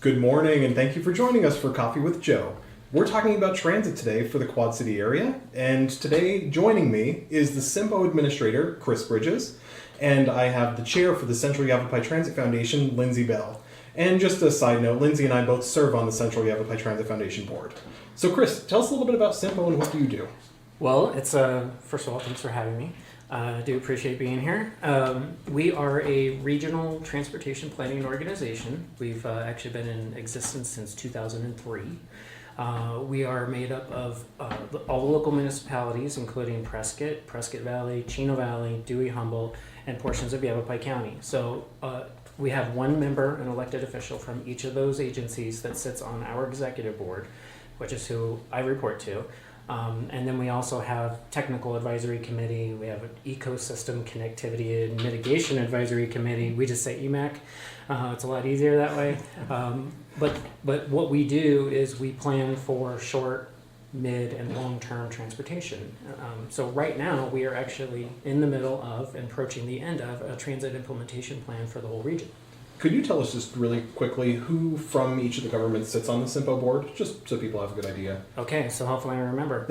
Good morning, and thank you for joining us for Coffee with Joe. We're talking about transit today for the Quad City area, and today joining me is the CYMPO administrator, Chris Bridges, and I have the chair for the Central Yavapai Transit Foundation, Lindsay Bell. And just a side note, Lindsay and I both serve on the Central Yavapai Transit Foundation board. So Chris, tell us a little bit about CYMPO and what do you do? Well, it's first of all, thanks for having me. I do appreciate being here. We are a regional transportation planning organization. We've actually been in existence since 2003. We are made up of all the local municipalities, including Prescott Valley, Chino Valley, Dewey, Humboldt, and portions of Yavapai County. So we have one member, an elected official from each of those agencies that sits on our executive board, which is who I report to. And then we also have technical advisory committee. We have an ecosystem connectivity and mitigation advisory committee. We just say EMAC. It's a lot easier that way. But what we do is we plan for short, mid, and long-term transportation. So right now we are actually in the middle of and approaching the end of a transit implementation plan for the whole region. Could you tell us just really quickly who from each of the governments sits on the CYMPO board, just so people have a good idea? Okay, so hopefully I remember.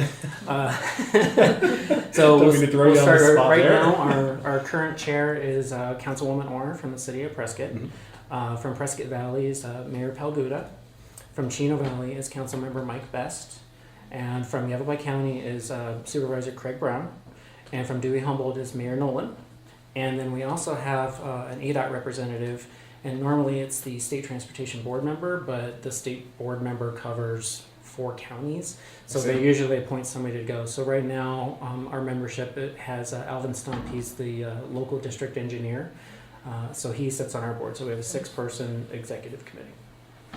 So we'll start right now. Our current chair is Councilwoman Orr from the city of Prescott. Mm-hmm. From Prescott Valley is Mayor Palguda. From Chino Valley is Councilmember Mike Best. And from Yavapai County is Supervisor Craig Brown. And from Dewey Humboldt is Mayor Nolan. And then we also have an ADOT representative. And normally it's the state transportation board member, but the state board member covers 4 counties. So they usually appoint somebody to go. So right now our membership has Alvin Stump. He's the local district engineer. So he sits on our board. So we have a 6-person executive committee.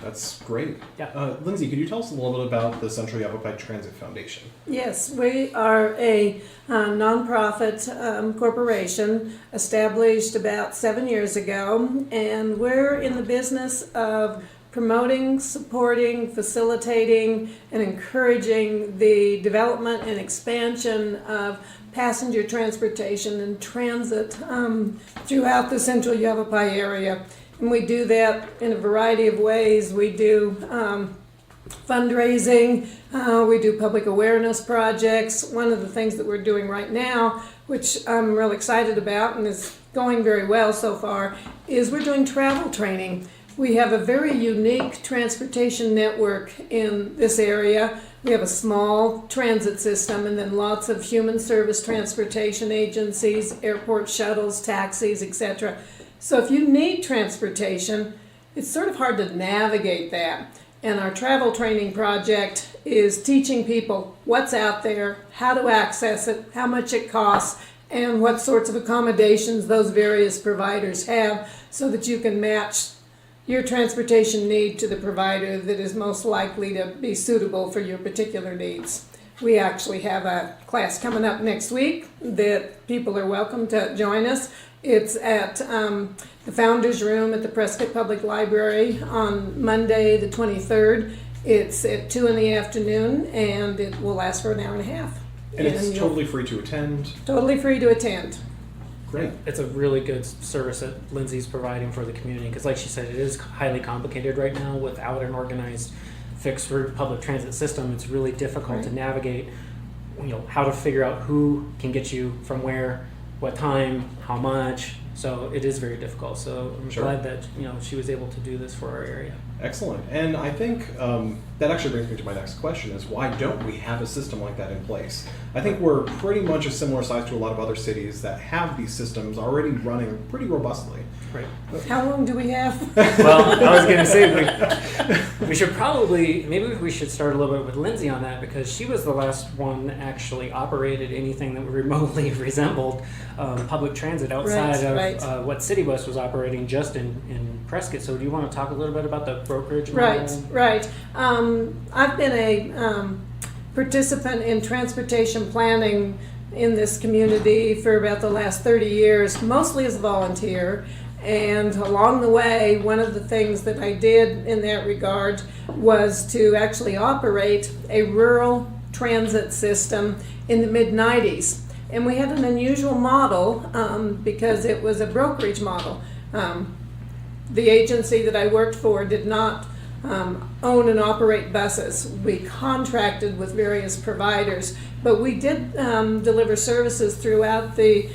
That's great. Yeah. Lindsay, could you tell us a little bit about the Central Yavapai Transit Foundation? Yes, we are a nonprofit corporation established about 7 years ago, and we're in the business of promoting, supporting, facilitating, and encouraging the development and expansion of passenger transportation and transit throughout the Central Yavapai area. And we do that in a variety of ways. We do fundraising, we do public awareness projects. One of the things that we're doing right now, which I'm real excited about and is going very well so far, is we're doing travel training. We have a very unique transportation network in this area. We have a small transit system and then lots of human service transportation agencies, airport shuttles, taxis, etc. So if you need transportation, it's sort of hard to navigate that. And our travel training project is teaching people what's out there, how to access it, how much it costs, and what sorts of accommodations those various providers have so that you can match your transportation need to the provider that is most likely to be suitable for your particular needs. We actually have a class coming up next week that people are welcome to join us. It's at the Founders Room at the Prescott Public Library on Monday the 23rd. It's at 2 in the afternoon and it will last for an hour and a half. And it's totally free to attend? Totally free to attend. Great. It's a really good service that Lindsay's providing for the community because like she said, it is highly complicated right now without an organized fixed route public transit system. It's really difficult to navigate, how to figure out who can get you from where, what time, how much. So it is very difficult. So I'm glad that she was able to do this for our area. Excellent. And I think that actually brings me to my next question is why don't we have a system like that in place? I think we're pretty much a similar size to a lot of other cities that have these systems already running pretty robustly. Right. How long do we have? Well, I was going to say we should probably, maybe we should start a little bit with Lindsay on that because she was the last one that actually operated anything that remotely resembled public transit outside of what City Bus was operating just in Prescott. So do you want to talk a little bit about the brokerage model? Right. I've been a participant in transportation planning in this community for about the last 30 years, mostly as a volunteer. And along the way, one of the things that I did in that regard was to actually operate a rural transit system in the mid-90s. And we had an unusual model because it was a brokerage model. The agency that I worked for did not own and operate buses. We contracted with various providers, but we did deliver services throughout the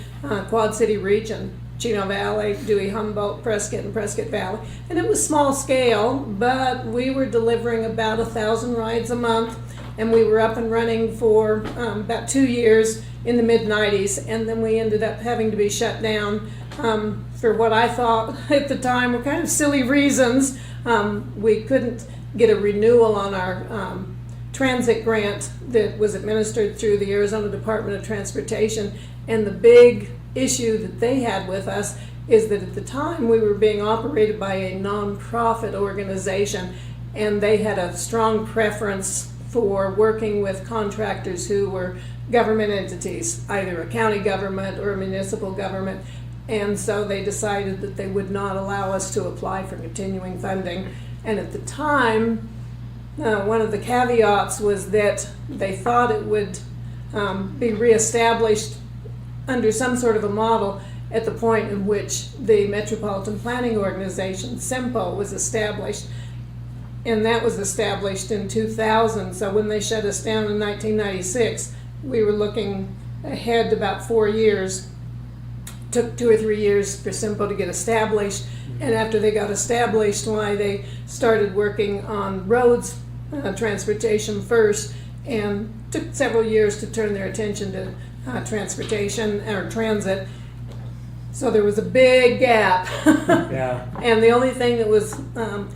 Quad City region. Chino Valley, Dewey, Humboldt, Prescott, and Prescott Valley. And it was small scale, but we were delivering about 1,000 rides a month, and we were up and running for about 2 years in the mid-90s, and then we ended up having to be shut down for what I thought at the time were kind of silly reasons. We couldn't get a renewal on our transit grant that was administered through the Arizona Department of Transportation, and the big issue that they had with us is that at the time we were being operated by a nonprofit organization, and they had a strong preference for working with contractors who were government entities, either a county government or a municipal government, and so they decided that they would not allow us to apply for continuing funding. And at the time, one of the caveats was that they thought it would be reestablished under some sort of a model at the point in which the Metropolitan Planning Organization, CYMPO, was established. And that was established in 2000. So when they shut us down in 1996, we were looking ahead about 4 years. Took 2 or 3 years for CYMPO to get established. And after they got established, they started working on roads transportation first, and took several years to turn their attention to transportation or transit. So there was a big gap. Yeah. And the only thing that was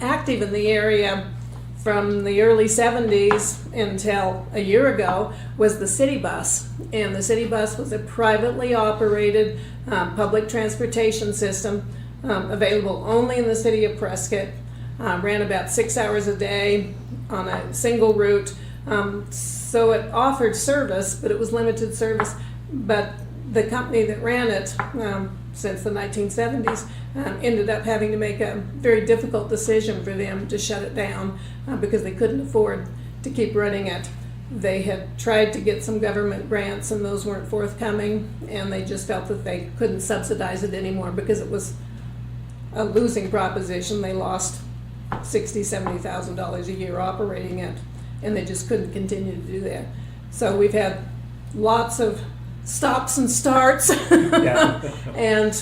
active in the area from the early 70s until a year ago was the city bus. And the city bus was a privately operated public transportation system available only in the city of Prescott. Ran about 6 hours a day on a single route. So it offered service, but it was limited service. But the company that ran it since the 1970s ended up having to make a very difficult decision for them to shut it down because they couldn't afford to keep running it. They had tried to get some government grants, and those weren't forthcoming, and they just felt that they couldn't subsidize it anymore because it was a losing proposition. They lost $60,000, $70,000 a year operating it, and they just couldn't continue to do that. So we've had lots of stops and starts. Yeah. And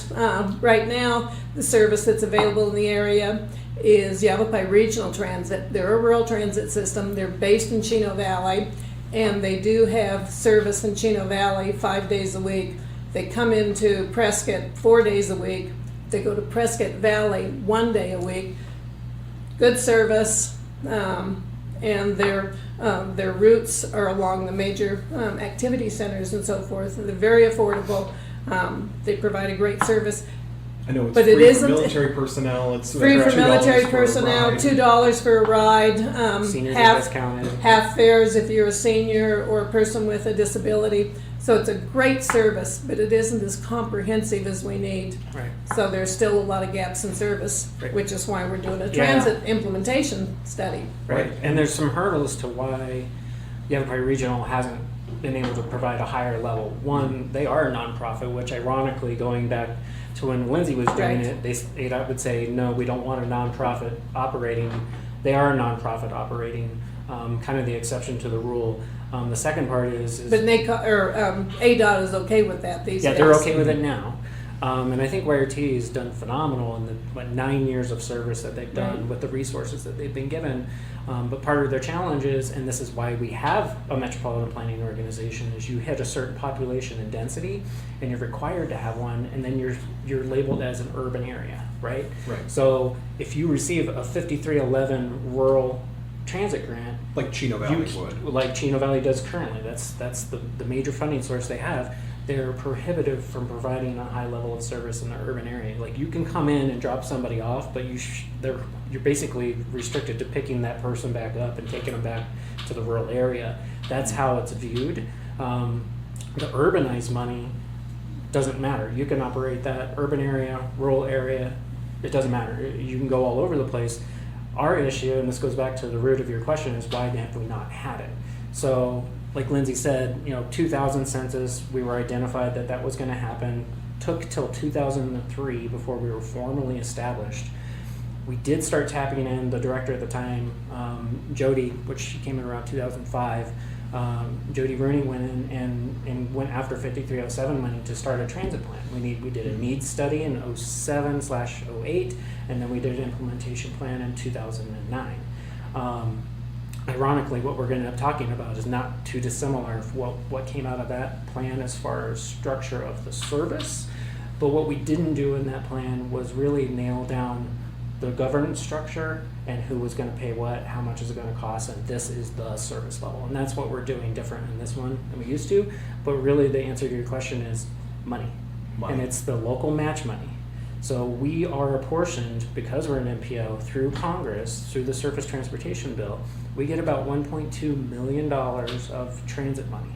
right now, the service that's available in the area is Yavapai Regional Transit. They're a rural transit system. They're based in Chino Valley, and they do have service in Chino Valley 5 days a week. They come into Prescott 4 days a week. They go to Prescott Valley 1 day a week. Good service, and their routes are along the major activity centers and so forth. And they're very affordable. They provide a great service. I know it's But free it for isn't military personnel. It's free for $2 military for a personnel, ride. $2 for a ride, Seniors are half discounted. half fares if you're a senior or a person with a disability. So it's a great service, but it isn't as comprehensive as we need. Right. So there's still a lot of gaps in service, Right. which is why we're doing a Yeah. transit implementation study. Right. And there's some hurdles to why Yavapai Regional hasn't been able to provide a higher level. One, they are a nonprofit, which ironically, going back to when Lindsay was doing Right. it, they would say, no, we don't want a nonprofit operating. They are a nonprofit operating, kind of the exception to the rule. The second part is But ADOT is okay with that these yeah, days. they're okay with it now. And I think YRT has done phenomenal in the 9 years of service that they've done Right. with the resources that they've been given. But part of their challenge is, and this is why we have a metropolitan planning organization, is you hit a certain population and density, and you're required to have one, and then you're labeled as an urban area, right? Right. So if you receive a 5311 rural transit grant, Like Chino Valley would. like Chino Valley does currently. That's the major funding source they have. They're prohibitive from providing a high level of service in the urban area. Like you can come in and drop somebody off, but you're basically restricted to picking that person back up and taking them back to the rural area. That's how it's viewed. The urbanized money doesn't matter. You can operate that urban area, rural area. It doesn't matter. You can go all over the place. Our issue, and this goes back to the root of your question, is why have we not had it? So, like Lindsay said, 2000 census, we were identified that was going to happen. Took till 2003 before we were formally established. We did start tapping in the director at the time, Jody, which came in around 2005. Jody Rooney went in and went after 5307 money to start a transit plan. We did a needs study in 07/08, and then we did an implementation plan in 2009. Ironically, what we're going to end up talking about is not too dissimilar from what came out of that plan as far as structure of the service. But what we didn't do in that plan was really nail down the governance structure and who was going to pay what, how much is it going to cost, and this is the service level. And that's what we're doing different in this one than we used to. But really the answer to your question is money. And it's the local match money. So we are apportioned, because we're an MPO, through Congress, through the Surface Transportation Bill, we get about $1.2 million of transit money.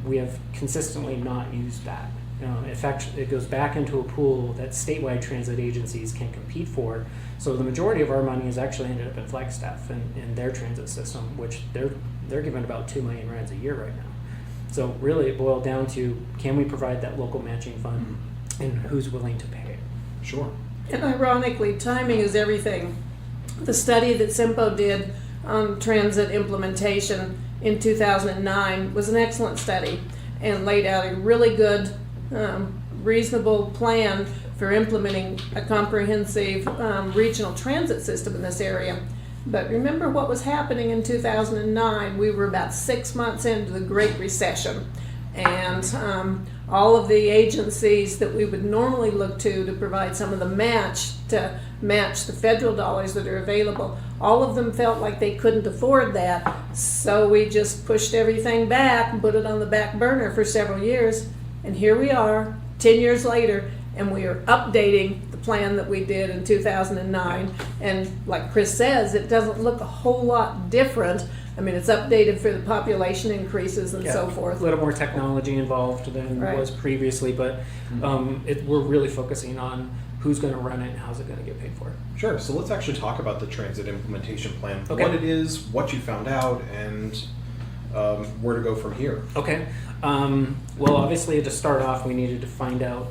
We have consistently not used that. In fact, it goes back into a pool that statewide transit agencies can compete for. So the majority of our money has actually ended up in Flagstaff and in their transit system, which they're giving about 2 million rides a year right now. So really it boiled down to, can we provide that local matching fund and who's willing to pay it? Sure. And ironically, timing is everything. The study that CYMPO did on transit implementation in 2009 was an excellent study and laid out a really good, reasonable plan for implementing a comprehensive regional transit system in this area. But remember what was happening in 2009. We were about 6 months into the Great Recession, and all of the agencies that we would normally look to provide some of the match to match the federal dollars that are available, all of them felt like they couldn't afford that. So we just pushed everything back and put it on the back burner for several years. And here we are, 10 years later, and we are updating the plan that we did in 2009. And like Chris says, it doesn't look a whole lot different. I mean, it's updated for the population increases and so forth. A little more technology involved than was previously, but we're really focusing on who's going to run it and how's it going to get paid for. Sure. So let's actually talk about the transit implementation plan. Okay. What it is, what you found out, and where to go from here. Okay. Well, obviously, to start off, we needed to find out,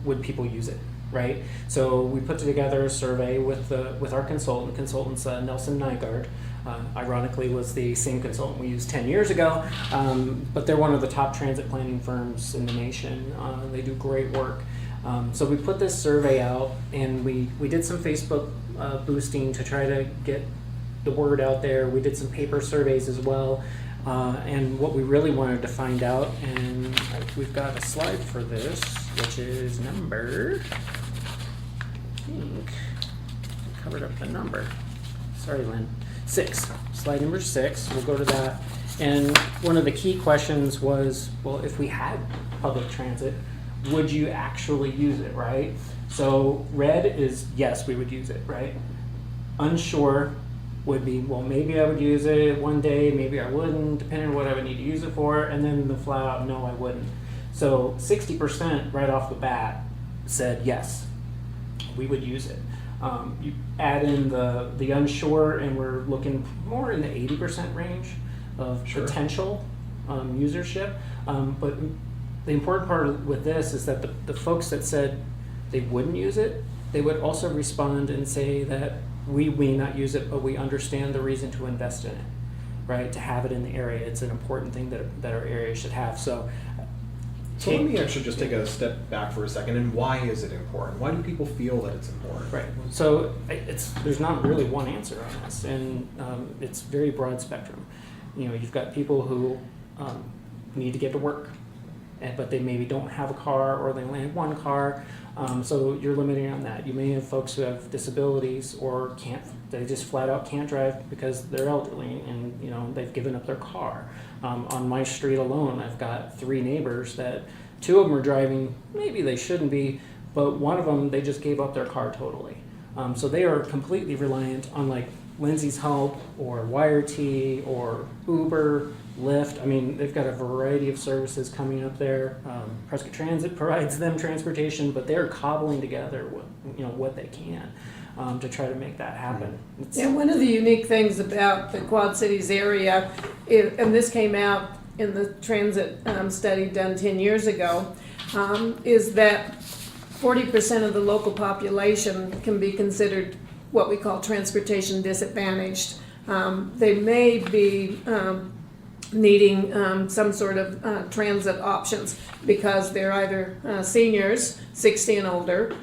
would people use it, right? So we put together a survey with our consultants, Nelson Nygaard. Ironically, was the same consultant we used 10 years ago, but they're one of the top transit planning firms in the nation. They do great work. So we put this survey out, and we did some Facebook boosting to try to get the word out there. We did some paper surveys as well. And what we really wanted to find out, and we've got a slide for this, which is number, I think, I covered up the number. Sorry, Lynn. 6. Slide number 6. We'll go to that. And one of the key questions was, well, if we had public transit, would you actually use it, right? So red is yes, we would use it, right? Unsure would be, well, maybe I would use it one day, maybe I wouldn't, depending on what I would need to use it for, and then the flat out, no, I wouldn't. So 60% right off the bat said yes, we would use it. You add in the unsure, and we're looking more in the 80% range of potential usership. But the important part with this is that the folks that said they wouldn't use it, they would also respond and say that we may not use it, but we understand the reason to invest in it, right? To have it in the area. It's an important thing that our area should have. So let me actually just take a step back for a second. And why is it important? Why do people feel that it's important? Right. So there's not really one answer on this, and it's very broad spectrum. You know, you've got people who need to get to work, but they maybe don't have a car, or they only have one car. So you're limiting on that. You may have folks who have disabilities or they just flat out can't drive because they're elderly and, you know, they've given up their car. On my street alone, I've got 3 neighbors that 2 of them are driving, maybe they shouldn't be, but one of them, they just gave up their car totally. So they are completely reliant on like Lindsay's Help or YRT or Uber, Lyft. I mean, they've got a variety of services coming up there. Prescott Transit provides them transportation, but they're cobbling together what they can to try to make that happen. One of the unique things about the Quad Cities area, and this came out in the transit study done 10 years ago, is that 40% of the local population can be considered what we call transportation disadvantaged. They may be needing some sort of transit options because they're either seniors, 60 and older,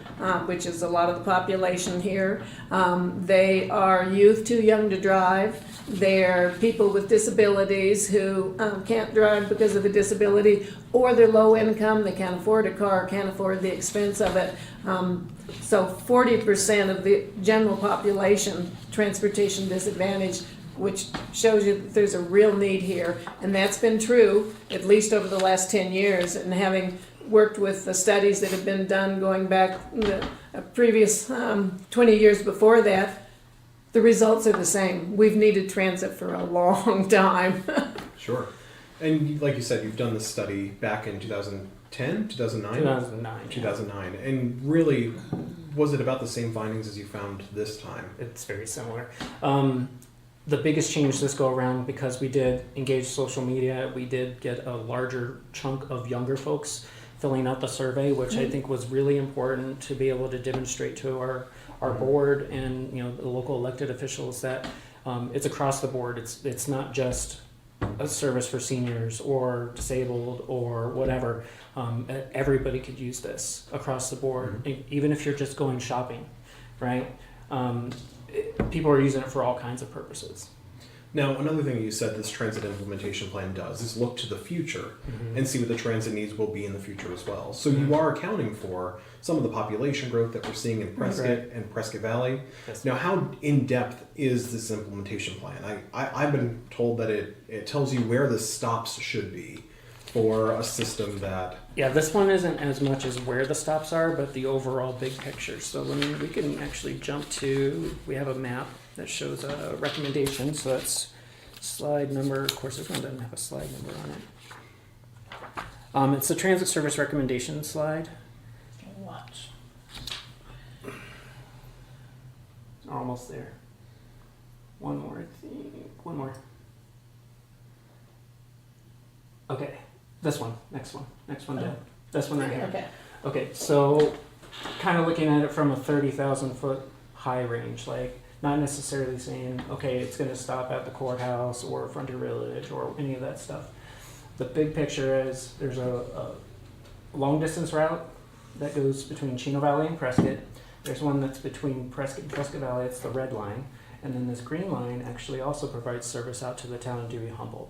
which is a lot of the population here. They are youth too young to drive. They're people with disabilities who can't drive because of a disability, or they're low income, they can't afford a car, can't afford the expense of it. So 40% of the general population, transportation disadvantaged, which shows you that there's a real need here. And that's been true at least over the last 10 years. And having worked with the studies that have been done going back the previous 20 years before that, the results are the same. We've needed transit for a long time. Sure. And like you said, you've done this study back in 2010, 2009? 2009. 2009. And really, was it about the same findings as you found this time? It's very similar. The biggest change this go around, because we did engage social media, we did get a larger chunk of younger folks filling out the survey, which I think was really important to be able to demonstrate to our board and the local elected officials that it's across the board. It's not just a service for seniors or disabled or whatever. Everybody could use this across the board, even if you're just going shopping, right? People are using it for all kinds of purposes. Now, another thing you said this transit implementation plan does is look to the future and see what the transit needs will be in the future as well. So you are accounting for some of the population growth that we're seeing in Prescott and Prescott Valley. Yes. Now, how in-depth is this implementation plan? I've been told that it tells you where the stops should be for a system that... Yeah, this one isn't as much as where the stops are, but the overall big picture. So we can actually jump to, we have a map that shows a recommendation. So that's slide number, of course this one doesn't have a slide number on it. It's the transit service recommendation slide. Watch. Almost there. One more, I think. One more. Okay. This one. Next one down. This one right here. Okay. Okay, so kind of looking at it from a 30,000 foot high range, like not necessarily saying, okay, it's going to stop at the courthouse or Frontier Village or any of that stuff. The big picture is there's a long distance route that goes between Chino Valley and Prescott. There's one that's between Prescott and Prescott Valley, it's the red line. And then this green line actually also provides service out to the town of Dewey Humboldt.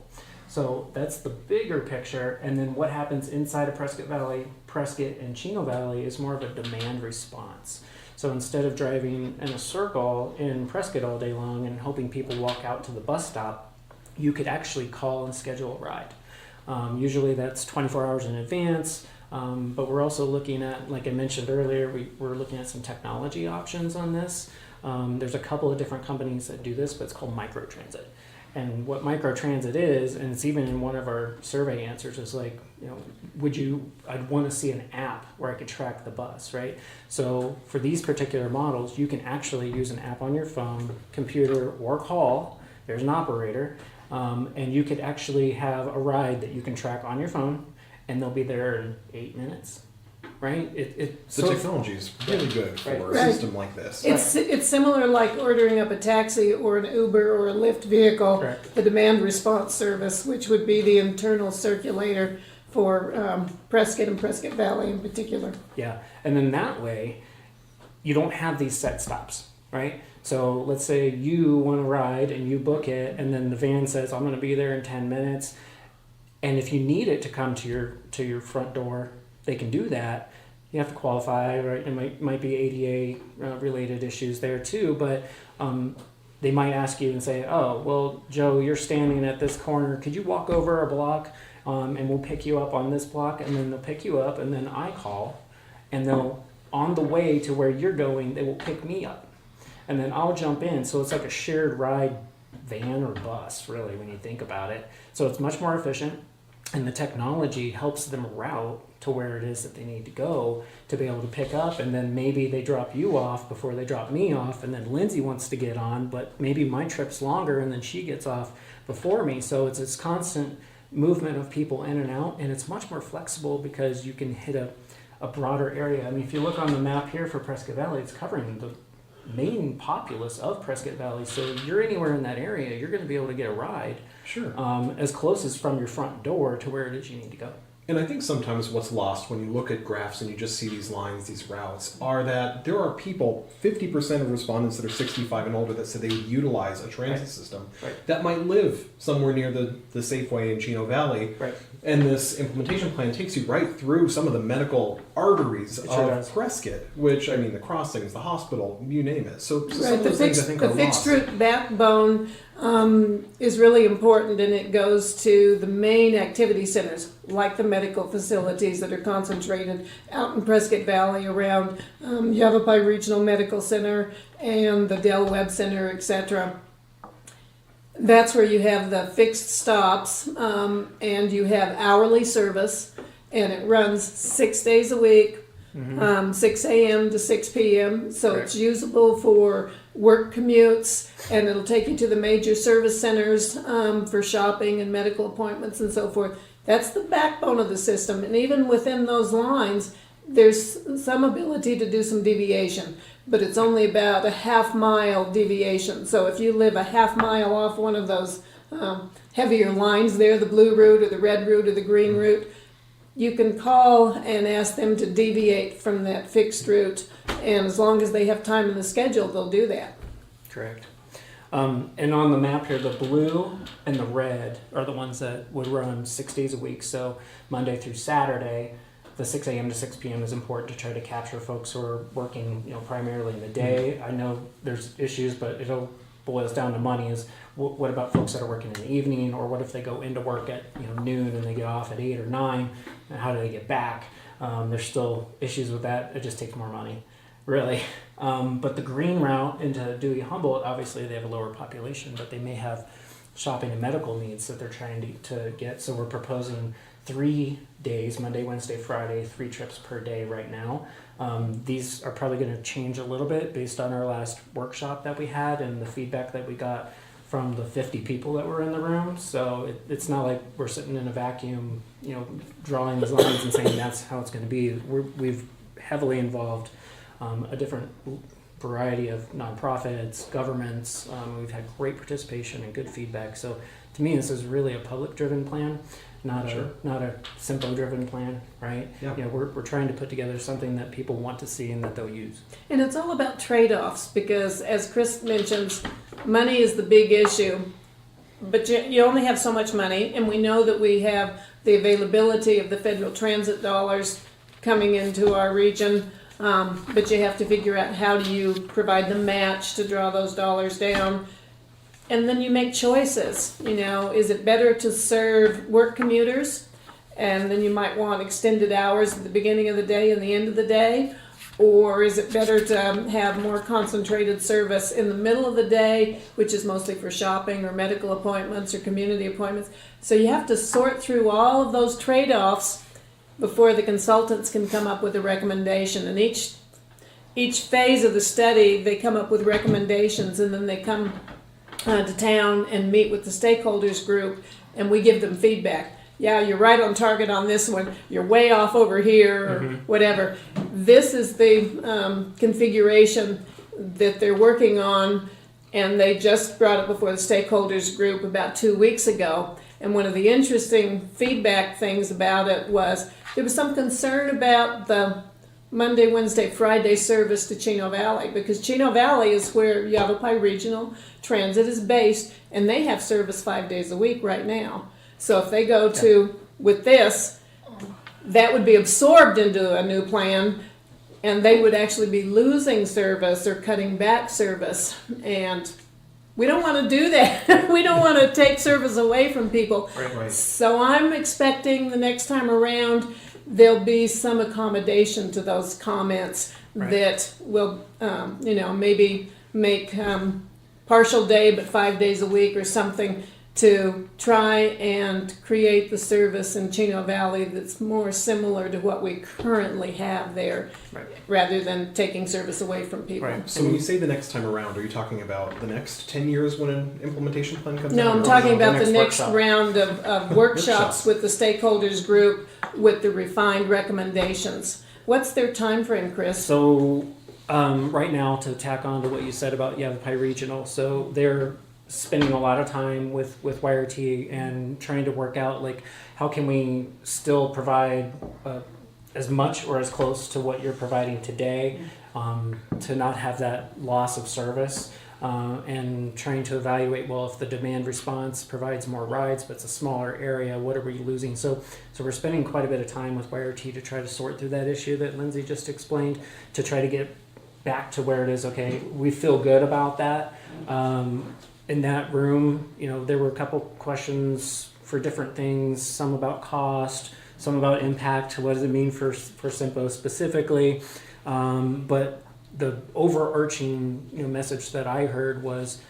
So that's the bigger picture, and then what happens inside of Prescott Valley, Prescott and Chino Valley is more of a demand response. So instead of driving in a circle in Prescott all day long and hoping people walk out to the bus stop, you could actually call and schedule a ride. Usually that's 24 hours in advance, but we're also looking at, like I mentioned earlier, we're looking at some technology options on this. There's a couple of different companies that do this, but it's called microtransit. And what microtransit is, and it's even in one of our survey answers, is like, I'd want to see an app where I could track the bus, right? So for these particular models, you can actually use an app on your phone, computer, or call. There's an operator, and you could actually have a ride that you can track on your phone, and they'll be there in 8 minutes. Right? The technology is really good for a system like this. It's similar like ordering up a taxi or an Uber or a Lyft vehicle, Correct. the demand response service, which would be the internal circulator for Prescott and Prescott Valley in particular. Yeah, and then that way, you don't have these set stops, right? So let's say you want to ride and you book it, and then the van says, I'm going to be there in 10 minutes. And if you need it to come to your front door, they can do that. You have to qualify, right? It might be ADA related issues there too, but they might ask you and say, oh, well, Joe, you're standing at this corner. Could you walk over a block and we'll pick you up on this block? And then they'll pick you up, and then I call, and they'll, on the way to where you're going, they will pick me up. And then I'll jump in. So it's like a shared ride van or bus, really, when you think about it. So it's much more efficient. And the technology helps them route to where it is that they need to go to be able to pick up, and then maybe they drop you off before they drop me off, and then Lindsay wants to get on, but maybe my trip's longer and then she gets off before me. So it's this constant movement of people in and out, and it's much more flexible because you can hit a broader area. I mean, if you look on the map here for Prescott Valley, it's covering main populace of Prescott Valley. So you're anywhere in that area, you're going to be able to get a ride Sure. as close as from your front door to where it is you need to go. And I think sometimes what's lost when you look at graphs and you just see these lines, these routes, are that there are people, 50% of respondents that are 65 and older, that said they would utilize a transit system that might live somewhere near the Safeway in Chino Valley. Right. And this implementation plan takes you right through some of the medical arteries sure of does. Prescott, which, I mean, the crossings, the hospital, you name it. So some of The those things I think are fixed lost. route backbone is really important, and it goes to the main activity centers, like the medical facilities that are concentrated out in Prescott Valley around Yavapai Regional Medical Center and the Del Webb Center, etc. That's where you have the fixed stops, and you have hourly service, and it runs 6 days a week, 6 a.m. to 6 p.m. So Correct. it's usable for work commutes, and it'll take you to the major service centers for shopping and medical appointments and so forth. That's the backbone of the system, and even within those lines, there's some ability to do some deviation, but it's only about a half-mile deviation. So if you live a half-mile off one of those heavier lines there, the blue route or the red route or the green route, you can call and ask them to deviate from that fixed route, and as long as they have time in the schedule, they'll do that. Correct. And on the map here, the blue and the red are the ones that would run 6 days a week. So Monday through Saturday, the 6 a.m. to 6 p.m. is important to try to capture folks who are working, primarily in the day. I know there's issues, but it all boils down to money. Is what about folks that are working in the evening, or what if they go into work at noon and they get off at 8 or 9? And how do they get back? There's still issues with that. It just takes more money, really. But the green route into Dewey Humboldt, obviously they have a lower population, but they may have shopping and medical needs that they're trying to get. So we're proposing 3 days, Monday, Wednesday, Friday, 3 trips per day right now. These are probably going to change a little bit based on our last workshop that we had and the feedback that we got from the 50 people that were in the room. So it's not like we're sitting in a vacuum, drawing these lines and saying that's how it's going to be. We've heavily involved a different variety of nonprofits, governments. We've had great participation and good feedback. So to me, this is really a public-driven plan, not a CYMPO-driven plan, right? Yeah. We're trying to put together something that people want to see and that they'll use. And it's all about trade-offs, because as Chris mentions, money is the big issue, but you only have so much money, and we know that we have the availability of the federal transit dollars coming into our region, but you have to figure out how do you provide the match to draw those dollars down. And then you make choices. Is it better to serve work commuters, and then you might want extended hours at the beginning of the day and the end of the day? Or is it better to have more concentrated service in the middle of the day, which is mostly for shopping or medical appointments or community appointments? So you have to sort through all of those trade-offs before the consultants can come up with a recommendation. And each phase of the study, they come up with recommendations, and then they come to town and meet with the stakeholders group, and we give them feedback. Yeah, you're right on target on this one. You're way off over here, or whatever. This is the configuration that they're working on, and they just brought it before the stakeholders group about 2 weeks ago. And one of the interesting feedback things about it was there was some concern about the Monday, Wednesday, Friday service to Chino Valley, because Chino Valley is where Yavapai Regional Transit is based, and they have service 5 days a week right now. So if they go with this, that would be absorbed into a new plan, and they would actually be losing service or cutting back service. And we don't want to do that. We don't want to take service away from people. Right. So I'm expecting the next time around there'll be some accommodation to those comments that will, maybe make partial day but 5 days a week or something, to try and create the service in Chino Valley that's more similar to what we currently have there, rather than taking service away from people. Right. So when you say the next time around, are you talking about the next 10 years when an implementation plan comes out? No, I'm talking about the next workshop. round of workshops with the stakeholders group with the refined recommendations. What's their time frame, Chris? So Right now, to tack on to what you said about Yavapai Regional, so they're spending a lot of time with YRT and trying to work out like how can we still provide as much or as close to what you're providing today, to not have that loss of service, and trying to evaluate, well, if the demand response provides more rides but it's a smaller area, what are we losing? So we're spending quite a bit of time with YRT to try to sort through that issue that Lindsay just explained, to try to get back to where it is. Okay, we feel good about that. In that room, there were a couple questions for different things, some about cost, some about impact, what does it mean for CYMPO specifically, but the overarching message that I heard was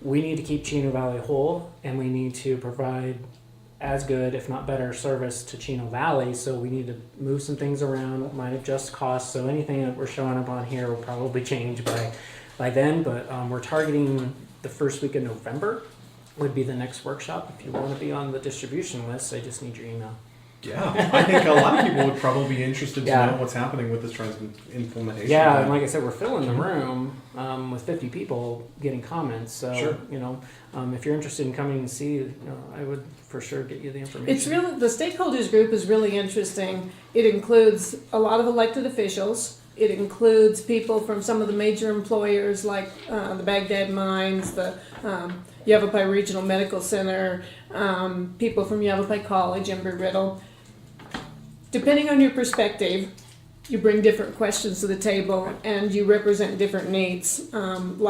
we need to keep Chino Valley whole, and we need to provide as good, if not better, service to Chino Valley. So we need to move some things around, might adjust costs. So anything that we're showing up on here will probably change by then. But we're targeting the first week of November would be the next workshop. If you want to be on the distribution list, I just need your email. Yeah, I think a lot of people would probably be interested to Yeah. know what's happening with this implementation. Yeah, and like I said, we're filling the room with 50 people getting comments. So, Sure. If you're interested in coming and see, I would for sure get you the information. It's really, the stakeholders group is really interesting. It includes a lot of elected officials. It includes people from some of the major employers like the Baghdad Mines, the Yavapai Regional Medical Center, people from Yavapai College, Embry-Riddle. Depending on your perspective, you bring different questions to the table and you represent different needs. Some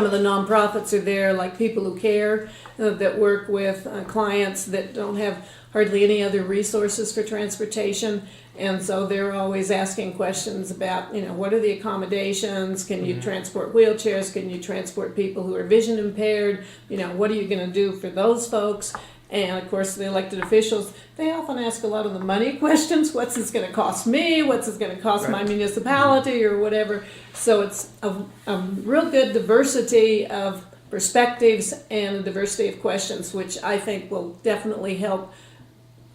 of the nonprofits are there, like People Who Care, that work with clients that don't have hardly any other resources for transportation. And so they're always asking questions about, what are the accommodations? Can you transport wheelchairs? Can you transport people who are vision impaired? What are you going to do for those folks? And of course, the elected officials, they often ask a lot of the money questions. What's this going to cost me? What's this going to cost my municipality or whatever? So it's a real good diversity of perspectives and a diversity of questions, which I think will definitely help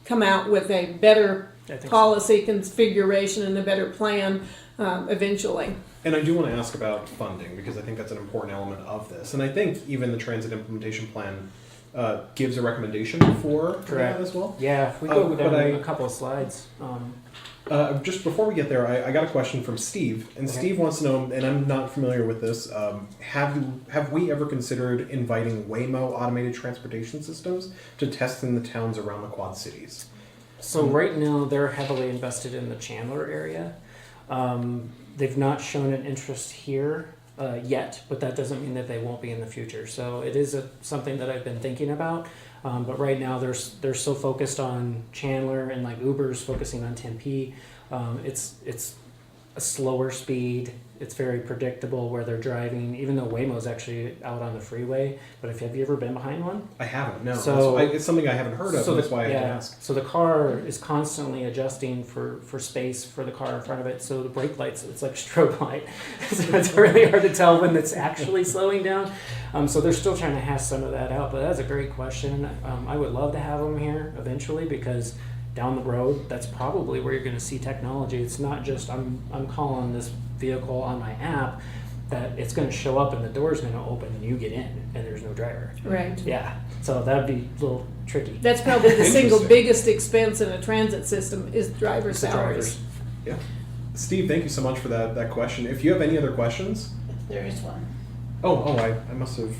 come out with a better policy configuration and a better plan eventually. And I do want to ask about funding, because I think that's an important element of this. And I think even the transit implementation plan gives a recommendation for that as well. Yeah, if we go down a couple of slides. Just before we get there, I got a question from Steve, and Steve wants to know, and I'm not familiar with this, have we ever considered inviting Waymo automated transportation systems to test in the towns around the Quad Cities? So right now they're heavily invested in the Chandler area. They've not shown an interest here yet, but that doesn't mean that they won't be in the future. So it is something that I've been thinking about. But right now they're so focused on Chandler, and like Uber's focusing on Tempe. It's a slower speed. It's very predictable where they're driving, even though Waymo's actually out on the freeway. But have you ever been behind one? I haven't, no. So it's something I haven't heard of, so that's why I had to ask. So the car is constantly adjusting for space for the car in front of it. So the brake lights, it's like strobe light. So it's really hard to tell when it's actually slowing down. So they're still trying to hash some of that out. But that's a great question. I would love to have them here eventually, because down the road, that's probably where you're going to see technology. It's not just I'm calling this vehicle on my app, that it's going to show up and the door's going to open and you get in and there's no driver. Right. Yeah. So that'd be a little tricky. That's probably the single biggest expense in a transit system is driver salaries. Yeah. Steve, thank you so much for that question. If you have any other questions. There is one. I must have.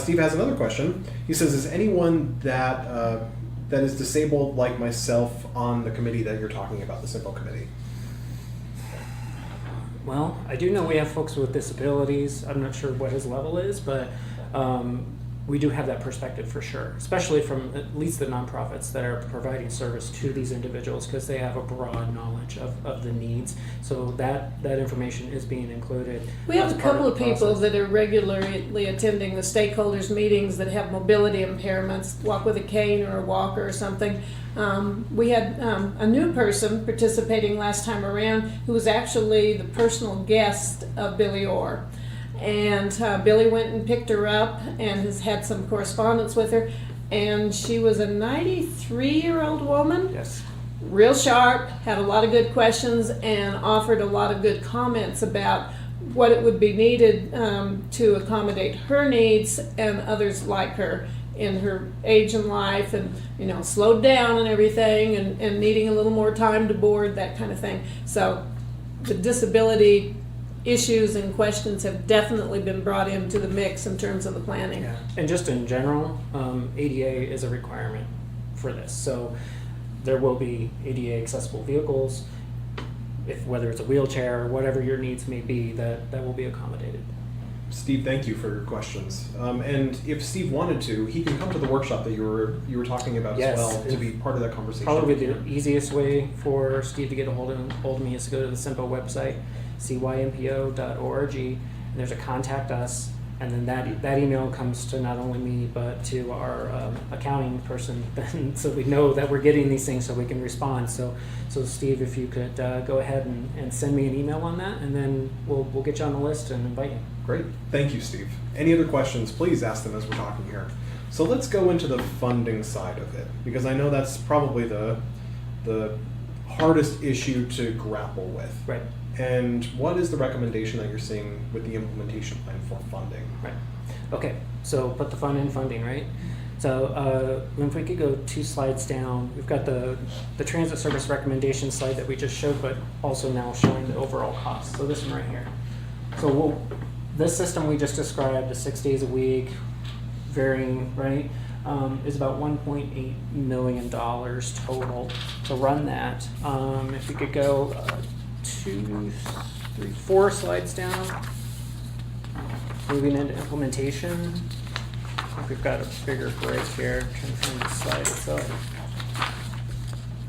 Steve has another question. He says, is anyone that is disabled like myself on the committee that you're talking about, the CYMPO committee? Well, I do know we have folks with disabilities. I'm not sure what his level is, but we do have that perspective for sure, especially from at least the nonprofits that are providing service to these individuals, because they have a broad knowledge of the needs. So that information is being included. We have a couple of people that are regularly attending the stakeholders meetings that have mobility impairments, walk with a cane or a walker or something. We had a new person participating last time around who was actually the personal guest of Billy Orr. And Billy went and picked her up and has had some correspondence with her. And she was a 93-year-old woman. Yes. real sharp, had a lot of good questions, and offered a lot of good comments about what it would be needed to accommodate her needs and others like her in her age in life, and slowed down and everything, and needing a little more time to board, that kind of thing. So the disability issues and questions have definitely been brought into the mix in terms of the planning. Yeah. And just in general, ADA is a requirement for this. So there will be ADA accessible vehicles, whether it's a wheelchair or whatever your needs may be, that will be accommodated. Steve, thank you for your questions. And if Steve wanted to, he can come to the workshop that you were talking about Yes, as well to be part of that conversation. Probably the easiest way for Steve to get a hold of me is to go to the CYMPO website, CYMPO.org, and there's a contact us, and then that email comes to not only me but to our accounting person, so we know that we're getting these things so we can respond. So Steve, if you could go ahead and send me an email on that, and then we'll get you on the list and invite you. Great. Thank you, Steve. Any other questions, please ask them as we're talking here. So let's go into the funding side of it, because I know that's probably the hardest issue to grapple with. Right. And what is the recommendation that you're seeing with the implementation plan for funding? Right. Okay, so put the fund in funding, right? So if we could go 2 slides down, we've got the transit service recommendation slide that we just showed, but also now showing the overall cost. So this one right here. So this system we just described, the 6 days a week, varying, right, is about $1.8 million total to run that. If we could go 2, 3, 4 slides down, moving into implementation. I think we've got a bigger break here. I'm trying to find the slide itself.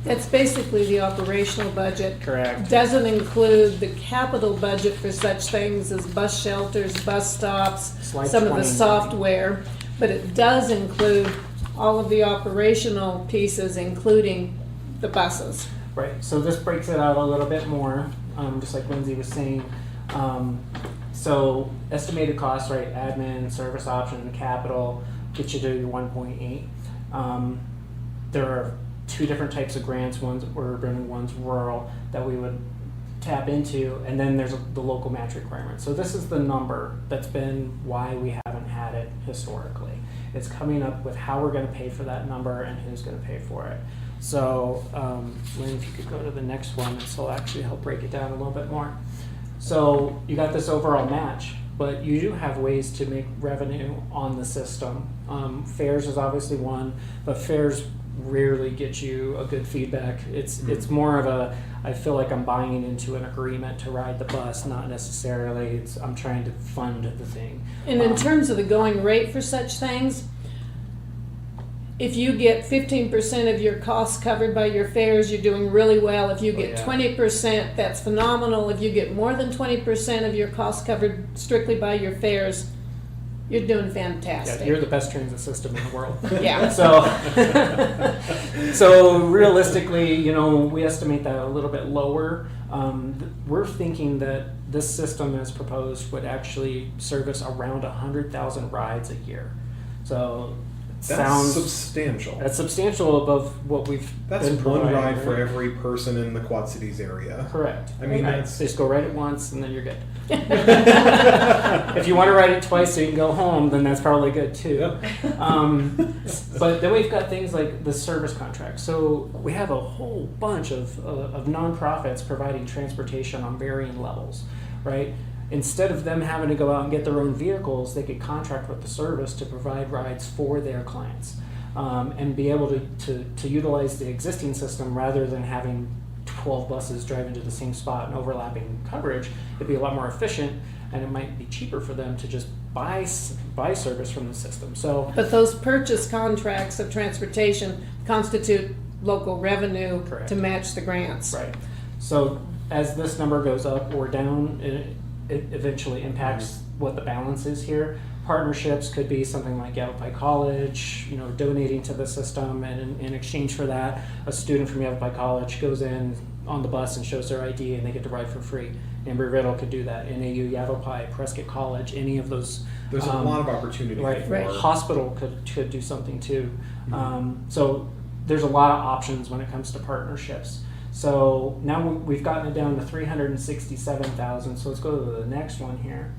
That's basically the operational budget. Correct. Doesn't include the capital budget for such things as bus shelters, bus stops, Slide some of the 29. software, but it does include all of the operational pieces, including the buses. Right, so this breaks it out a little bit more, just like Lindsay was saying. So estimated costs, right, admin, service option, capital, get you to your 1.8. There are 2 different types of grants, one's urban and one's rural, that we would tap into, and then there's the local match requirement. So this is the number that's been why we haven't had it historically. It's coming up with how we're going to pay for that number and who's going to pay for it. So Lynn, if you could go to the next one, this will actually help break it down a little bit more. So you got this overall match, but you do have ways to make revenue on the system. Fares is obviously one, but fares rarely get you a good feedback. It's more of a, I feel like I'm buying into an agreement to ride the bus, not necessarily I'm trying to fund the thing. And in terms of the going rate for such things, if you get 15% of your costs covered by your fares, you're doing really well. If you get 20%, that's phenomenal. If you get more than 20% of your costs covered strictly by your fares, you're doing fantastic. Yeah, you're the best transit system in the world. Yeah. So realistically, we estimate that a little bit lower. We're thinking that this system as proposed would actually service around 100,000 rides a year. So That's substantial. That's substantial above what we've That's been one providing, ride for right? every person in the Quad Cities area. Correct. I mean, Right. that's Just go ride it once and then you're good. If you want to ride it twice so you can go home, then that's probably good too. Yep. But then we've got things like the service contract. So we have a whole bunch of nonprofits providing transportation on varying levels, right? Instead of them having to go out and get their own vehicles, they could contract with the service to provide rides for their clients, and be able to utilize the existing system rather than having 12 buses driving to the same spot and overlapping coverage. It'd be a lot more efficient, and it might be cheaper for them to just buy service from the system. So, But those purchase contracts of transportation constitute local revenue Correct. to match the grants. right. So as this number goes up or down, it eventually impacts what the balance is here. Partnerships could be something like Yavapai College, donating to the system, and in exchange for that, a student from Yavapai College goes in on the bus and shows their ID and they get to ride for free. Embry-Riddle could do that. NAU, Yavapai, Prescott College, any of those. there's a lot of opportunity Right. for Hospital could do something too. So there's a lot of options when it comes to partnerships. So now we've gotten it down to 367,000. So let's go to the next one here.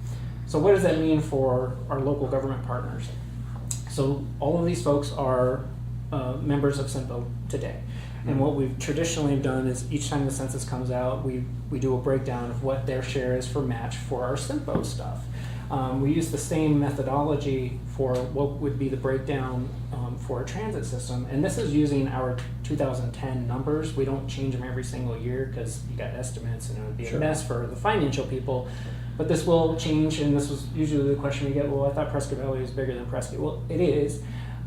So what does that mean for our local government partners? So all of these folks are members of CYMPO today. And what we've traditionally done is each time the census comes out, we do a breakdown of what their share is for match for our CYMPO stuff. We use the same methodology for what would be the breakdown for a transit system. And this is using our 2010 numbers. We don't change them every single year because you got estimates and it would be a mess for the financial people. But this will change, and this was usually the question we get, well, I thought Prescott Valley was bigger than Prescott. Well, it is,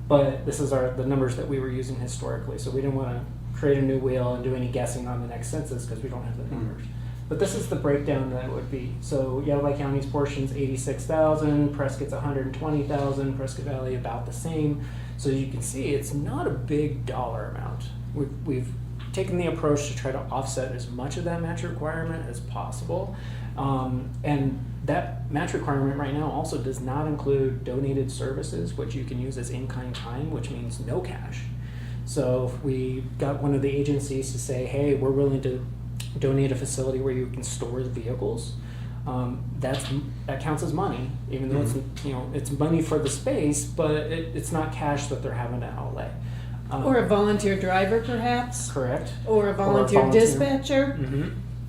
but this is the numbers that we were using historically. So we didn't want to create a new wheel and do any guessing on the next census because we don't have the numbers. But this is the breakdown that it would be. So Yavapai County's portion's 86,000, Prescott's 120,000, Prescott Valley about the same. So you can see it's not a big dollar amount. We've taken the approach to try to offset as much of that match requirement as possible. And that match requirement right now also does not include donated services, which you can use as in-kind time, which means no cash. So if we got one of the agencies to say, hey, we're willing to donate a facility where you can store the vehicles, that counts as money, even though it's money for the space, but it's not cash that they're having to outlay. Or a volunteer driver, perhaps. Correct. Or a volunteer dispatcher. Mm-hmm.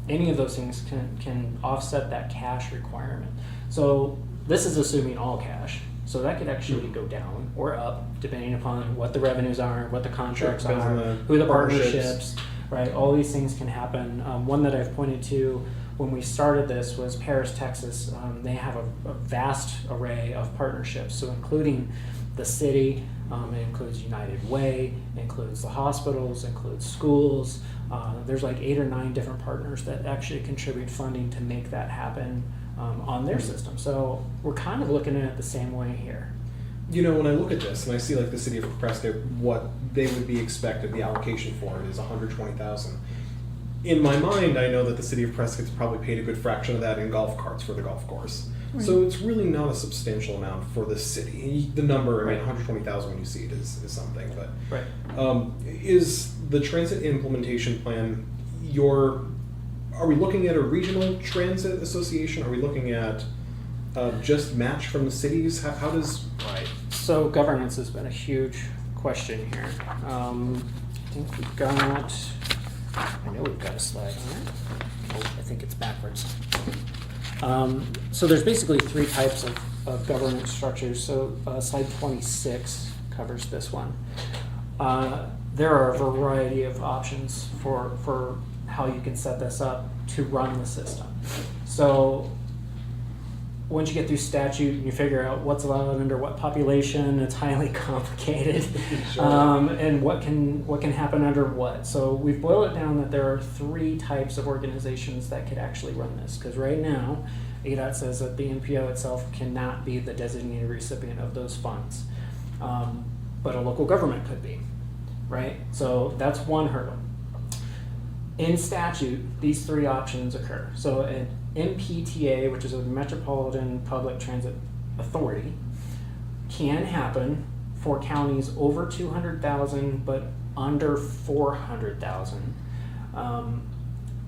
Any of those things can offset that cash requirement. So this is assuming all cash. So that could actually go down or up depending upon what the revenues are, what the contracts are, who the partnerships, right? All these things can happen. One that I've pointed to when we started this was Paris, Texas. They have a vast array of partnerships, so including the city, it includes United Way, it includes the hospitals, it includes schools. There's like 8 or 9 different partners that actually contribute funding to make that happen on their system. So we're kind of looking at it the same way here. You know, when I look at this and I see like the city of Prescott, what they would be expected, the allocation for it is $120,000. In my mind, I know that the city of Prescott's probably paid a good fraction of that in golf carts for the golf course. Right. So it's really not a substantial amount for the city. The number, I mean, 120,000 when you see it is something. But is the transit implementation plan are we looking at a regional transit association? Are we looking at just match from the cities? How does... Right. So governance has been a huge question here. I think we've got... I know we've got a slide on it. Oh, I think it's backwards. So there's basically 3 types of governance structures. So slide 26 covers this one. There are a variety of options for how you can set this up to run the system. So once you get through statute and you figure out what's allowed under what population, it's highly complicated. Sure. And what can happen under what. So we've boiled it down that there are 3 types of organizations that could actually run this. Because right now, ADOT says that the NPO itself cannot be the designated recipient of those funds. But a local government could be, right? So that's one hurdle. In statute, these 3 options occur. So an MPTA, which is a Metropolitan Public Transit Authority, can happen for counties over 200,000 but under 400,000.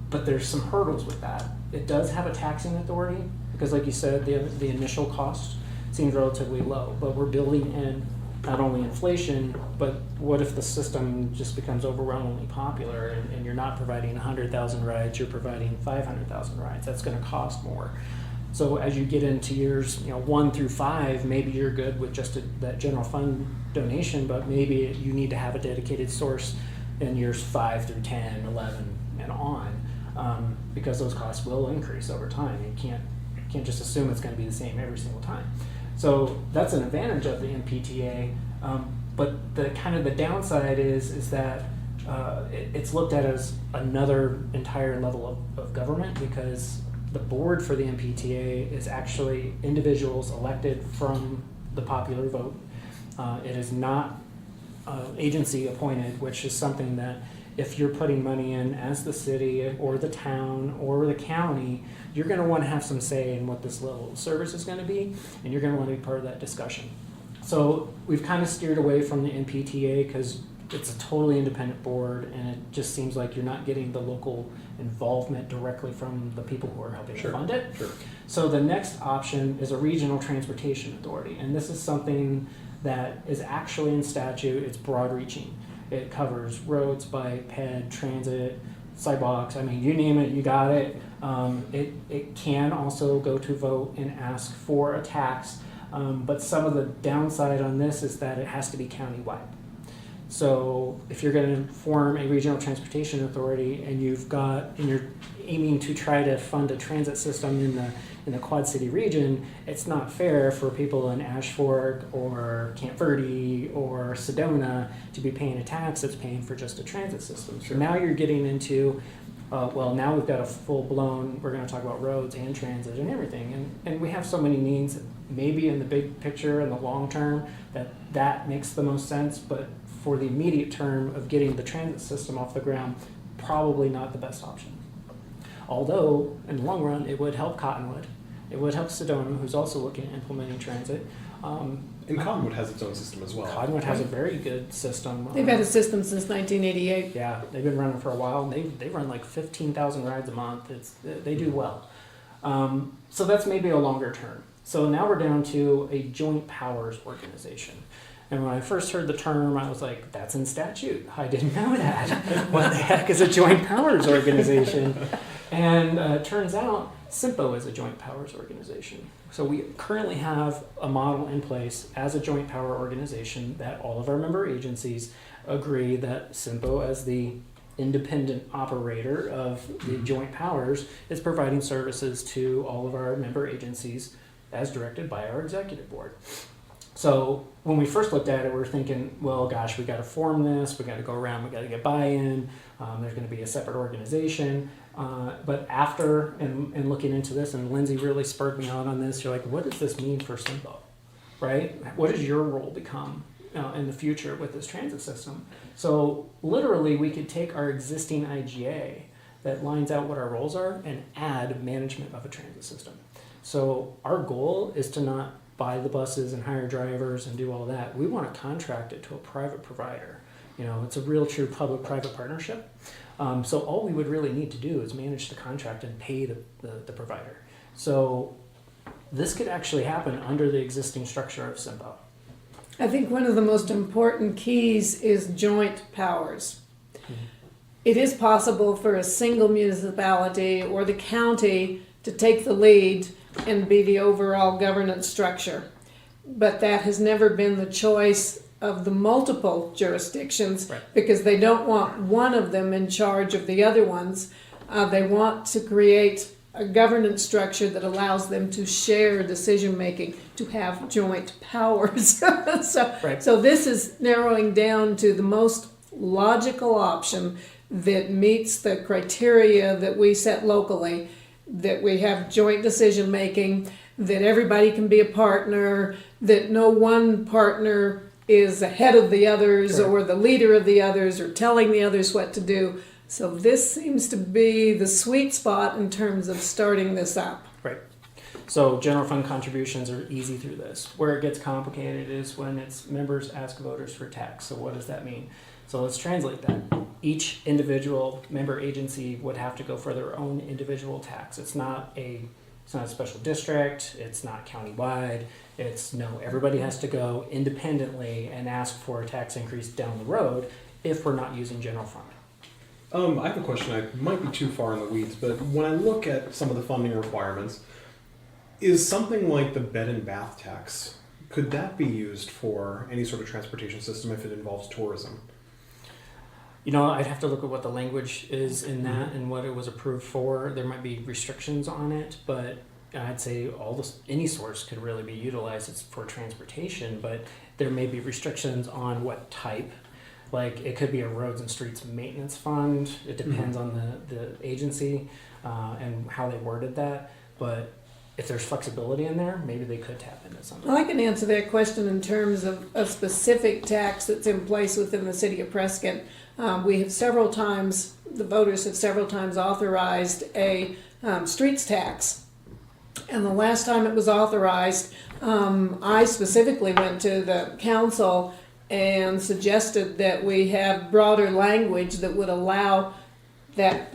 But there's some hurdles with that. It does have a taxing authority because, like you said, the initial cost seems relatively low, but we're building in not only inflation, but what if the system just becomes overwhelmingly popular and you're not providing 100,000 rides, you're providing 500,000 rides. That's going to cost more. So as you get into years 1 through 5, maybe you're good with just that general fund donation, but maybe you need to have a dedicated source in years 5 through 10, 11, and on, because those costs will increase over time. You can't just assume it's going to be the same every single time. So that's an advantage of the MPTA, but the kind of the downside is that it's looked at as another entire level of government because the board for the MPTA is actually individuals elected from the popular vote. It is not agency appointed, which is something that if you're putting money in as the city or the town or the county, you're going to want to have some say in what this level of service is going to be, and you're going to want to be part of that discussion. So we've kind of steered away from the MPTA because it's a totally independent board, and it just seems like you're not getting the local involvement directly from the people who are helping to fund it. Sure. So the next option is a regional transportation authority, and this is something that is actually in statute. It's broad reaching. It covers roads, bike, ped, transit, sidewalks. I mean, you name it, you got it. It can also go to vote and ask for a tax, but some of the downside on this is that it has to be countywide. So if you're going to form a regional transportation authority and you're aiming to try to fund a transit system in the Quad City region, it's not fair for people in Ashford or Camp Verde or Sedona to be paying a tax that's paying for just a transit system. So now you're getting into, now we've got a full-blown, we're going to talk about roads and transit and everything. And we have so many needs, maybe in the big picture, in the long term, that makes the most sense. But for the immediate term of getting the transit system off the ground, probably not the best option. Although, in the long run, it would help Cottonwood. It would help Sedona, who's also looking at implementing transit. And Cottonwood has its own system as well. Cottonwood has a very good system. They've had a system since 1988. Yeah, they've been running for a while. They run like 15,000 rides a month. They do well. So that's maybe a longer term. So now we're down to a joint powers organization. And when I first heard the term, I was like, that's in statute. I didn't know that. What the heck is a joint powers organization? And it turns out CYMPO is a joint powers organization. So we currently have a model in place as a joint power organization that all of our member agencies agree that CYMPO, as the independent operator of the joint powers, is providing services to all of our member agencies as directed by our executive board. So when we first looked at it, we were thinking, well, gosh, we got to form this. We got to go around. We got to get buy-in. There's going to be a separate organization. But after and looking into this, and Lindsay really spurred me on this, you're like, what does this mean for CYMPO, right? What does your role become in the future with this transit system? So literally, we could take our existing IGA that lines out what our roles are and add management of a transit system. So our goal is to not buy the buses and hire drivers and do all that. We want to contract it to a private provider. It's a real true public-private partnership. So all we would really need to do is manage the contract and pay the provider. So this could actually happen under the existing structure of CYMPO. I think one of the most important keys is joint powers. Mm-hmm. It is possible for a single municipality or the county to take the lead and be the overall governance structure. But that has never been the choice of the multiple jurisdictions, right, because they don't want one of them in charge of the other ones. They want to create a governance structure that allows them to share decision making, to have joint powers. So this is narrowing down to the most logical option that meets the criteria that we set locally, that we have joint decision making, that everybody can be a partner, that no one partner is ahead of the others, or the leader of the others, or telling the others what to do. So this seems to be the sweet spot in terms of starting this up. Right. So general fund contributions are easy through this. Where it gets complicated is when its members ask voters for tax. So what does that mean? So let's translate that. Each individual member agency would have to go for their own individual tax. It's not a special district. It's not countywide. Everybody has to go independently and ask for a tax increase down the road if we're not using general fund. I have a question. I might be too far in the weeds, but when I look at some of the funding requirements, is something like the bed and bath tax, could that be used for any sort of transportation system if it involves tourism? I'd have to look at what the language is in that and what it was approved for. There might be restrictions on it, but I'd say any source could really be utilized. It's for transportation, but there may be restrictions on what type. Like it could be a roads and streets maintenance fund. It depends on the agency and how they worded that. But if there's flexibility in there, maybe they could tap into something. Well, I can answer that question in terms of a specific tax that's in place within the city of Prescott. We have the voters have several times authorized a streets tax. And the last time it was authorized, I specifically went to the council and suggested that we have broader language that would allow that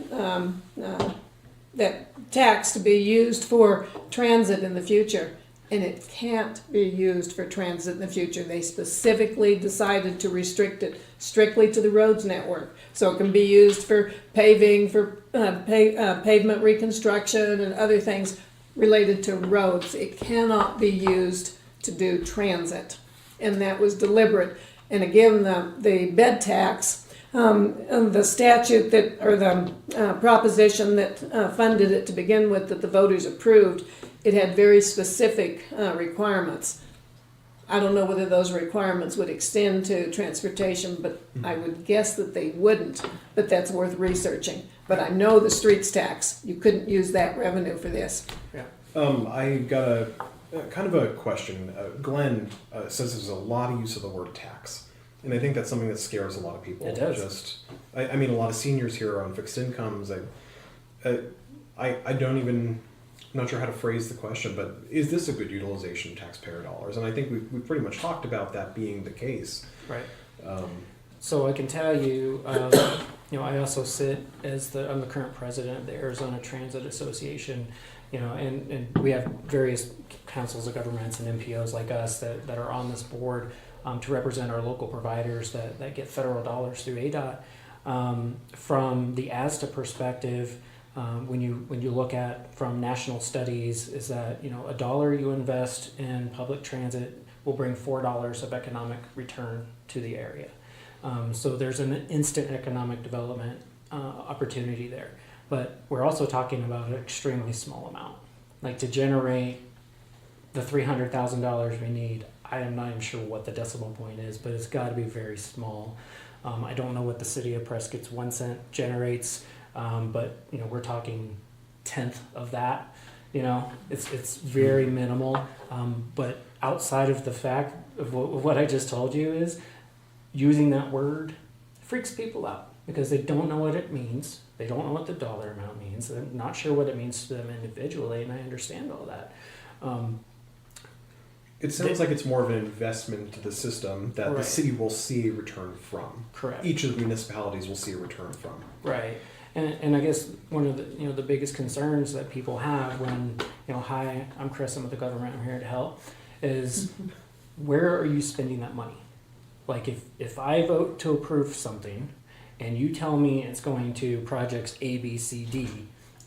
that tax to be used for transit in the future. And it can't be used for transit in the future. They specifically decided to restrict it strictly to the roads network. So it can be used for paving, for pavement reconstruction and other things related to roads. It cannot be used to do transit. And that was deliberate. And again, the bed tax, the statute that, or the proposition that funded it to begin with, that the voters approved, it had very specific requirements. I don't know whether those requirements would extend to transportation, but I would guess that they wouldn't, but that's worth researching. But I know the streets tax, you couldn't use that revenue for this. Yeah. I got a kind of a question. Glenn says there's a lot of use of the word tax. And I think that's something that scares a lot of people. It does. I mean, a lot of seniors here are on fixed incomes. I don't even... I'm not sure how to phrase the question, but is this a good utilization of taxpayer dollars? And I think we've pretty much talked about that being the case. Right. So I can tell you, I also sit as I'm the current president of the Arizona Transit Association, and we have various councils of governments and MPOs like us that are on this board to represent our local providers that get federal dollars through ADOT. From the ASTA perspective, when you look at from national studies, is that $1 you invest in public transit will bring $4 of economic return to the area. So there's an instant economic development opportunity there. But we're also talking about an extremely small amount. Like to generate the $300,000 we need, I am not even sure what the decimal point is, but it's got to be very small. I don't know what the city of Prescott's 1 cent generates. But we're talking 1/10 of that. It's very minimal. But outside of the fact of what I just told you, is using that word freaks people out because they don't know what it means. They don't know what the dollar amount means. They're not sure what it means to them individually, and I understand all that. It sounds like it's more of an investment to the system that Right. the city will see a return from. Correct. Each of the municipalities will see a return from. Right. And I guess one of the the biggest concerns that people have when hi, I'm Chris, I'm with the government, I'm here to help, is where are you spending that money? Like if I vote to approve something and you tell me it's going to projects A, B, C, D,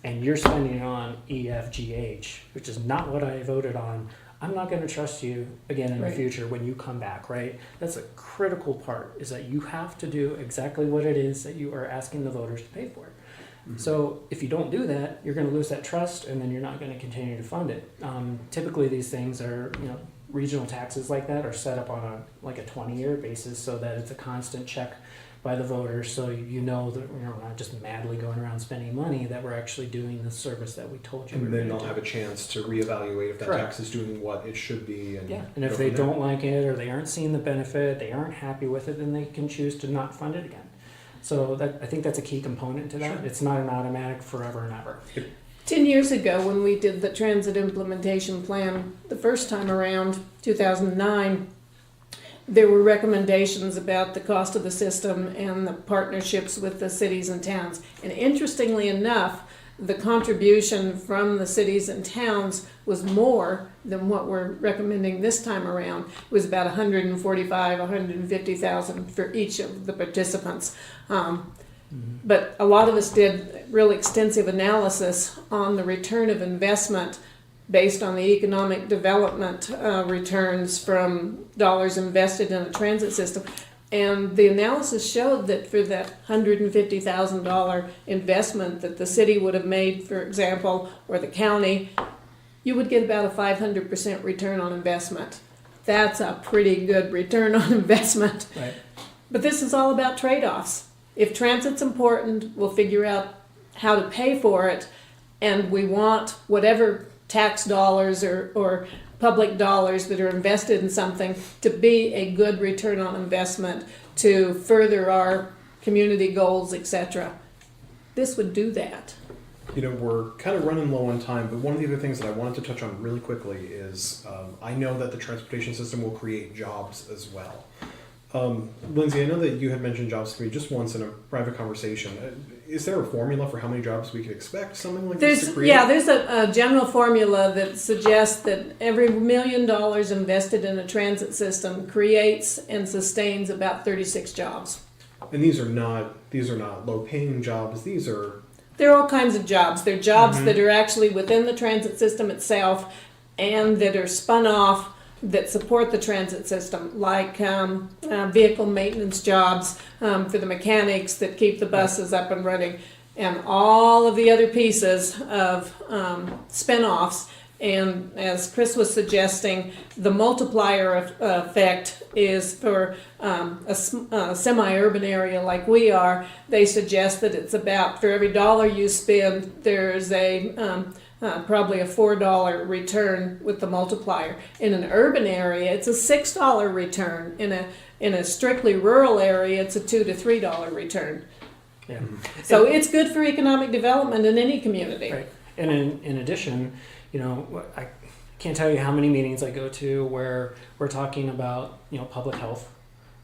and you're spending it on E, F, G, H, which is not what I voted on, I'm not going to trust you again in Right. the future when you come back, right? That's a critical part, is that you have to do exactly what it is that you are asking the voters to pay for. Mm-hmm. So if you don't do that, you're going to lose that trust, and then you're not going to continue to fund it. Typically, these things are, regional taxes like that are set up on a 20-year basis so that it's a constant check by the voters, so that we're not just madly going around spending money, that we're actually doing the service that we told you. And we're then gonna they'll do. have a chance to reevaluate if that Correct. tax is doing what it should be. And And if go they from there. don't like it, or they aren't seeing the benefit, they aren't happy with it, then they can choose to not fund it again. So I think that's a key component to that. Sure. It's not an automatic forever and ever. 10 years ago, when we did the transit implementation plan the first time around, 2009, there were recommendations about the cost of the system and the partnerships with the cities and towns. And interestingly enough, the contribution from the cities and towns was more than what we're recommending this time around. It was about 145, 150,000 for each of the participants. But a lot of us did really extensive analysis on the return of investment based on the economic development returns from dollars invested in a transit system. And the analysis showed that for that $150,000 investment that the city would have made, for example, or the county, you would get about a 500% return on investment. That's a pretty good return on investment. Right. But this is all about trade-offs. If transit's important, we'll figure out how to pay for it, and we want whatever tax dollars or public dollars that are invested in something to be a good return on investment to further our community goals, etc. This would do that. We're kind of running low on time, but one of the other things that I wanted to touch on really quickly is I know that the transportation system will create jobs as well. Lindsay, I know that you had mentioned jobs to me just once in a private conversation. Is there a formula for how many jobs we could expect something like this to create? There's a general formula that suggests that every $1 million invested in a transit system creates and sustains about 36 jobs. And these are not low-paying jobs. They're all kinds of jobs. They're jobs that are actually within the transit system itself and that are spun off that support the transit system, like vehicle maintenance jobs for the mechanics that keep the buses up and running, and all of the other pieces of spin-offs. And as Chris was suggesting, the multiplier effect is for a semi-urban area like we are. They suggest that it's about, for every dollar you spend, there's probably a $4 return with the multiplier. In an urban area, it's a $6 return. In a strictly rural area, it's a $2 to $3 return. Yeah. So it's good for economic development in any community. Right. And in addition, I can't tell you how many meetings I go to where we're talking about, public health,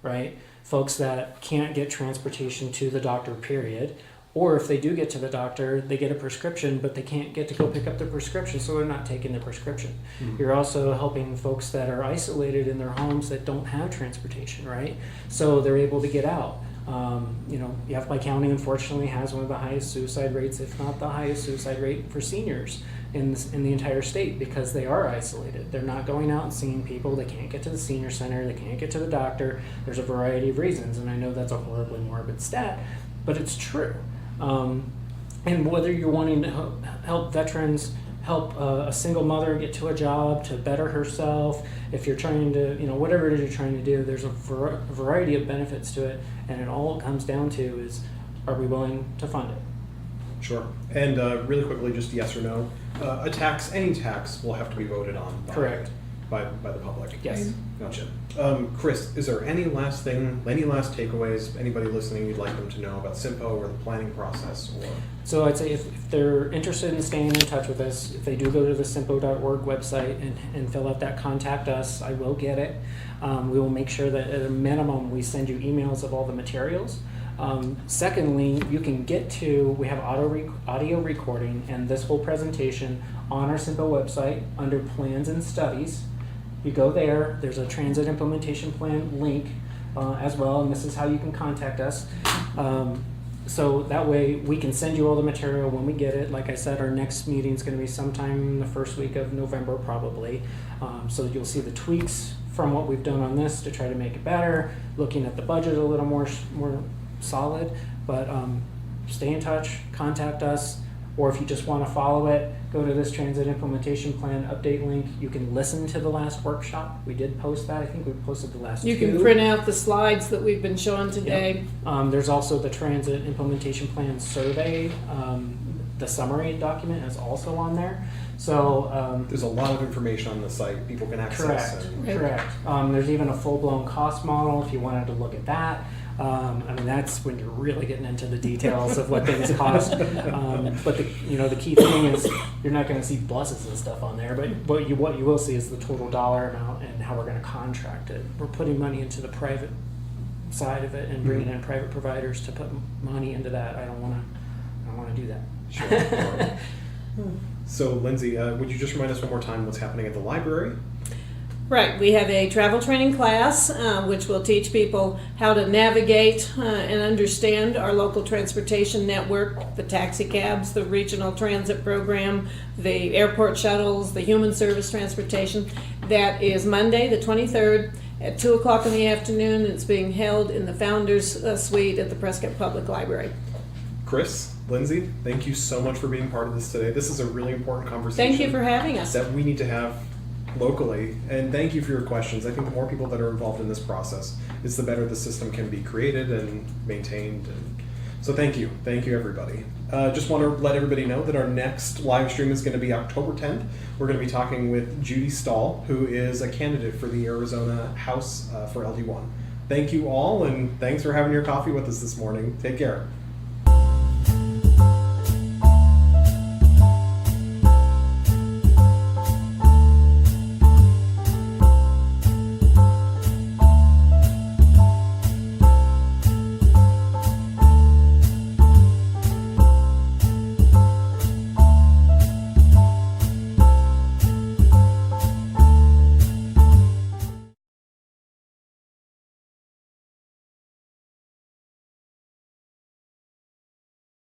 right? Folks that can't get transportation to the doctor, period. Or if they do get to the doctor, they get a prescription, but they can't get to go pick up the prescription, so they're not taking the prescription. Mm-hmm. You're also helping folks that are isolated in their homes that don't have transportation, right? So they're able to get out. Yavapai County, unfortunately, has one of the highest suicide rates, if not the highest suicide rate for seniors in the entire state, because they are isolated. They're not going out and seeing people. They can't get to the senior center. They can't get to the doctor. There's a variety of reasons, and I know that's a horribly morbid stat, but it's true. And whether you're wanting to help veterans, help a single mother get to a job, to better herself, if you're trying to, whatever it is you're trying to do, there's a variety of benefits to it, and it all comes down to is, are we willing to fund it? Sure. And really quickly, just yes or no, any tax will have to be voted on. Correct. By the public. Yes. Gotcha. Chris, is there any last takeaways, anybody listening you'd like them to know about CYMPO or the planning process? So I'd say if they're interested in staying in touch with us, if they do go to the CYMPO.org website and fill out that contact us, I will get it. We will make sure that at a minimum we send you emails of all the materials. Secondly, you can we have audio recording and this whole presentation on our CYMPO website under plans and studies. You go there's a transit implementation plan link as well, and this is how you can contact us. So that way we can send you all the material when we get it. Like I said, our next meeting is going to be sometime the first week of November probably. So you'll see the tweaks from what we've done on this to try to make it better, looking at the budget a little more solid, but stay in touch, contact us, or if you just want to follow it, go to this transit implementation plan update link. You can listen to the last workshop. We did post that. I think we posted the last You can print out the slides that we've been showing today. Yep. There's also the transit implementation plan survey. The summary document is also on there. So there's a lot of information on the site people can access. Correct. There's even a full-blown cost model if you wanted to look at that. That's when you're really getting into the details of what things cost. But the key thing is you're not going to see buses and stuff on there. But what you will see is the total dollar amount and how we're going to contract it. We're putting money into the private side of it and bringing in private providers to put money into that. I don't want to do that. Sure. So, Lindsay, would you just remind us one more time what's happening at the library? Right, we have a travel training class which will teach people how to navigate and understand our local transportation network, the taxi cabs, the regional transit program, the airport shuttles, the human service transportation. That is Monday the 23rd at 2 o'clock in the afternoon. It's being held in the Founders Suite at the Prescott Public Library. Chris, Lindsay, thank you so much for being part of this today. This is a really important conversation. Thank you for having us. That we need to have locally, and thank you for your questions. I think the more people that are involved in this process is the better the system can be created and maintained. So thank you everybody. Just want to let everybody know that our next live stream is going to be October 10th. We're going to be talking with Judy Stahl, who is a candidate for the Arizona House for LD1. Thank you all, and thanks for having your coffee with us this morning. Take care.